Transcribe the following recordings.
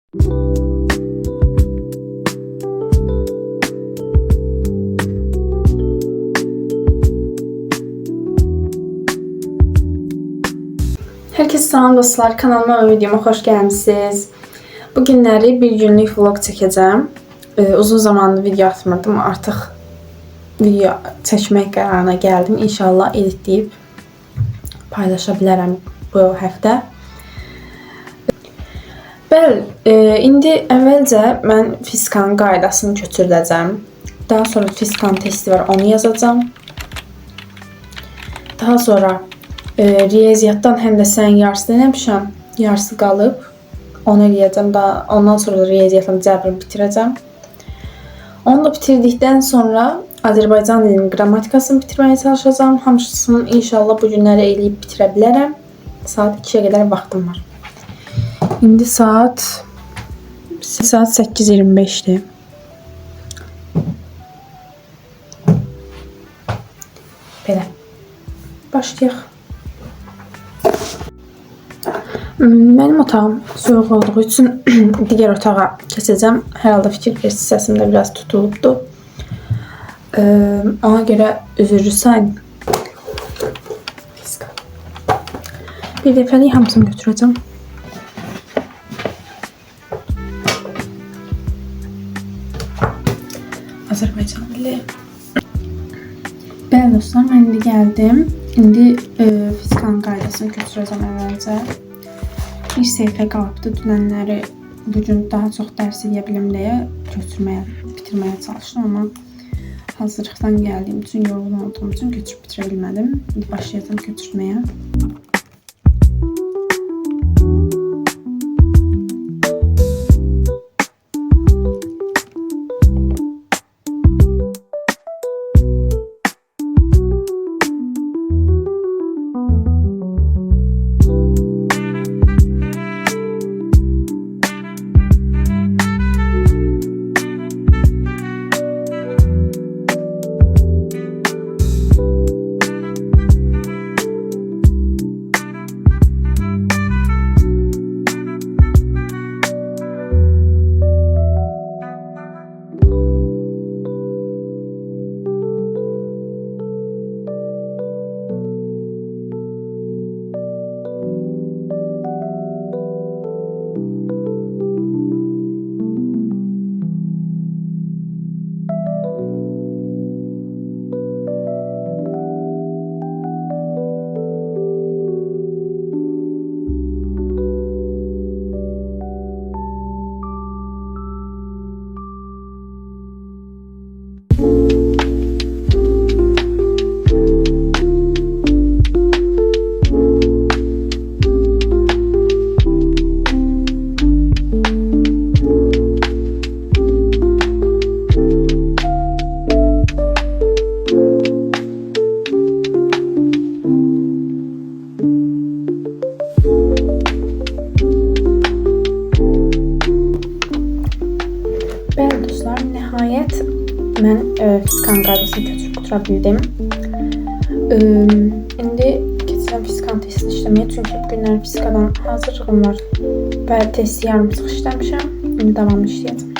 Herkese salam dostlar, kanalıma ve videoma hoş gelmişsiniz. Bugünləri bir günlük vlog çəkəcəm. Uzun zamandır video atmırdım, artıq video çəkmək qərarına gəldim. İnşallah editləyib paylaşa bilərəm bu həftə. Bəli, indi əvvəlcə mən fiskanın qaydasını köçürdəcəm. Daha sonra fiskan testi var, onu yazacağım. Daha sonra riyaziyyatdan həm də sən yarısı deməmişəm, yarısı qalıb. Onu eləyəcəm, ondan sonra da riyaziyyatın cəbrini bitirəcəm. Onu da bitirdikdən sonra Azərbaycan dilinin qrammatikasını bitirməyə çalışacağım. Hamısını inşallah bu günləri eləyib bitirə bilərəm. Saat 2-yə qədər vaxtım var. İndi saat 8:25-dir. Belə. Başlayaq. Mənim otağım soyuq olduğu üçün digər otağa keçəcəm. Hər halda fikir versiz, səsim də biraz tutulubdur. Ona görə üzrlü sayın. Bir dəfəlik hamısını götürəcəm. Azərbaycan dili. Bəli dostlar, mən indi gəldim. İndi fiskanın qaydasını götürəcəm əvvəlcə. Bir səhifə qalıbdı. Dünənləri bugün daha çox dərs edə bilim deyə bitirməyə çalışdım, amma hazırlıqdan gəldiyim üçün, yorğun olduğum üçün götürüb bitirə bilmədim. İndi başlayacağım götürməyə. Nəhayət mən fiskan qaydasını köçürüb bitirə bildim. İndi keçirəm fiskan testini işləməyə, çünki bu günlər fiskadan hazırlığım var və testi yarımçıq işləmişəm. İndi davamlı işləyəcəm.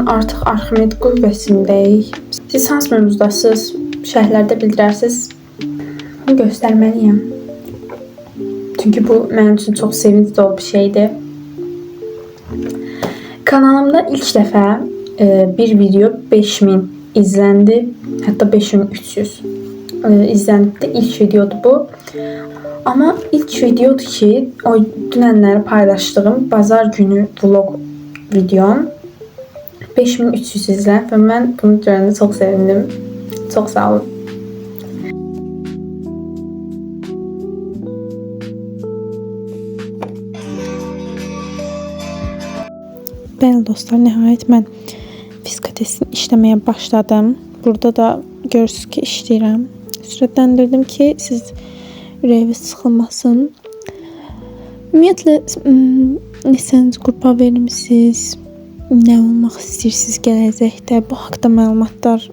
Artıq Arximed qüvvəsindəyik. Siz hansı mövzudasınız? Şərhlərdə bildirərsiniz. Bunu göstərməliyəm. Çünki bu mənim üçün çox sevinci dolu bir şeydir. Kanalımda ilk dəfə bir video 5000 izləndi. Hətta 5300 izləndi. İlk videodur bu. Amma ilk videodur ki, o dünənləri paylaşdığım bazar günü vlog videom 5300 izlənib və mən bunu görəndə çox sevindim. Çox sağ olun. dostlar, nəhayət mən fizika testini işləməyə başladım. Burada da görürsünüz ki, işləyirəm. Sürətləndirdim ki, siz ürəyiniz sıxılmasın. Ümumiyyətlə, neçənci qrupa vermisiniz, nə olmaq istəyirsiniz gələcəkdə, bu haqda məlumatlar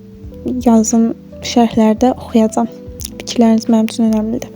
yazın, şərhlərdə oxuyacağam. Fikirləriniz mənim üçün önəmlidir.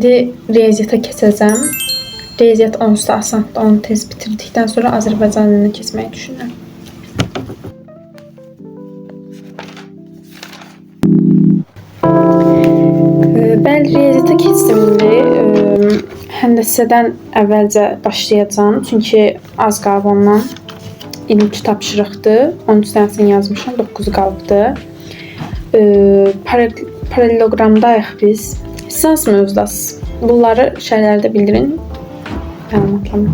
İndi riyaziyyata keçəcəm. Riyaziyyat onsuz da asandır. Onu tez bitirdikdən sonra Azərbaycan dilinə keçməyi düşünürəm. Bəli, riyaziyyata keçdim indi. Həndəsədən əvvəlcə başlayacağam. Çünki az qalıb ondan. 23 tapşırıqdır. 13 dənəsini yazmışam, 9 qalıbdır. Paralelogramdayıq biz. Lisans mövzudasız. Bunları şərhlərdə bildirin. Məlumatlama.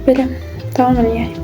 Belə, davam edək.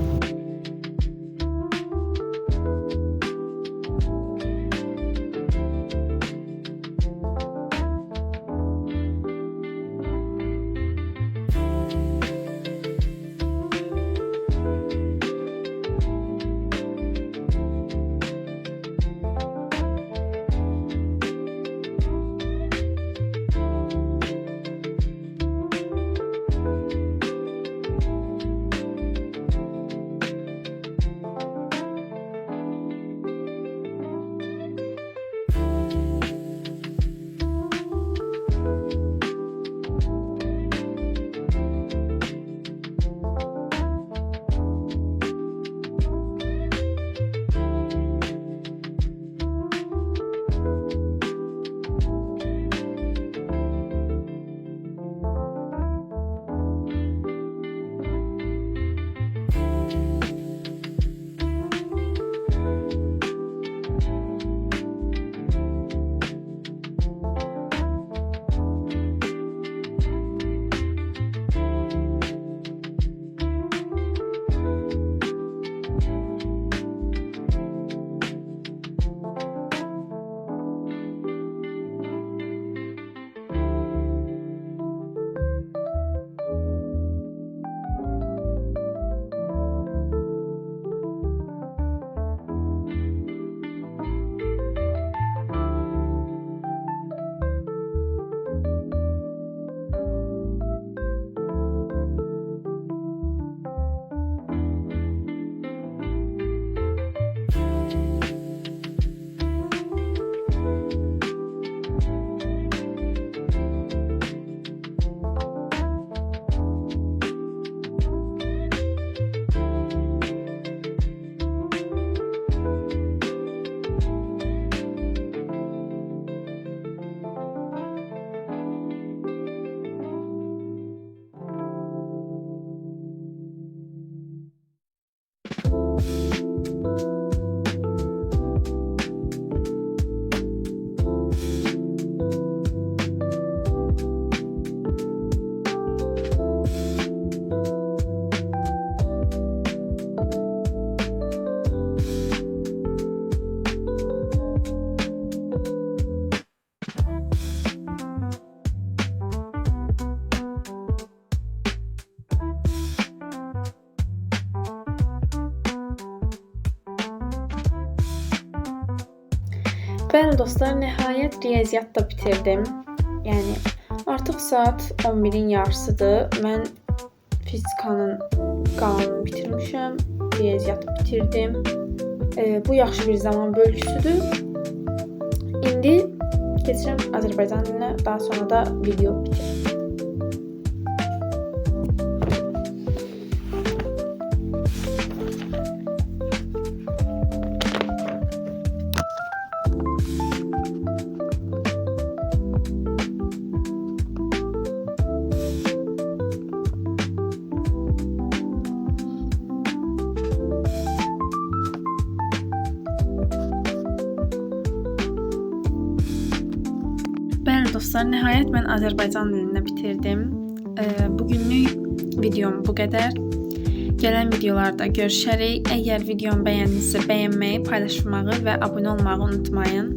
Bəli dostlar, nəhayət riyaziyyat da bitirdim. Yəni artıq saat 11-in yarısıdır. Mən fizikanın qalanını bitirmişəm, riyaziyyatı bitirdim. Bu yaxşı bir zaman bölgüsüdür. İndi keçirəm Azərbaycan dilinə, daha sonra da video bitir. Bəli dostlar, nəhayət mən Azərbaycan dilini bitirdim. Bugünlük videom bu qədər. Gələn videolarda görüşərik. Əgər videomu bəyəndinizsə bəyənməyi, paylaşmağı və abunə olmağı unutmayın.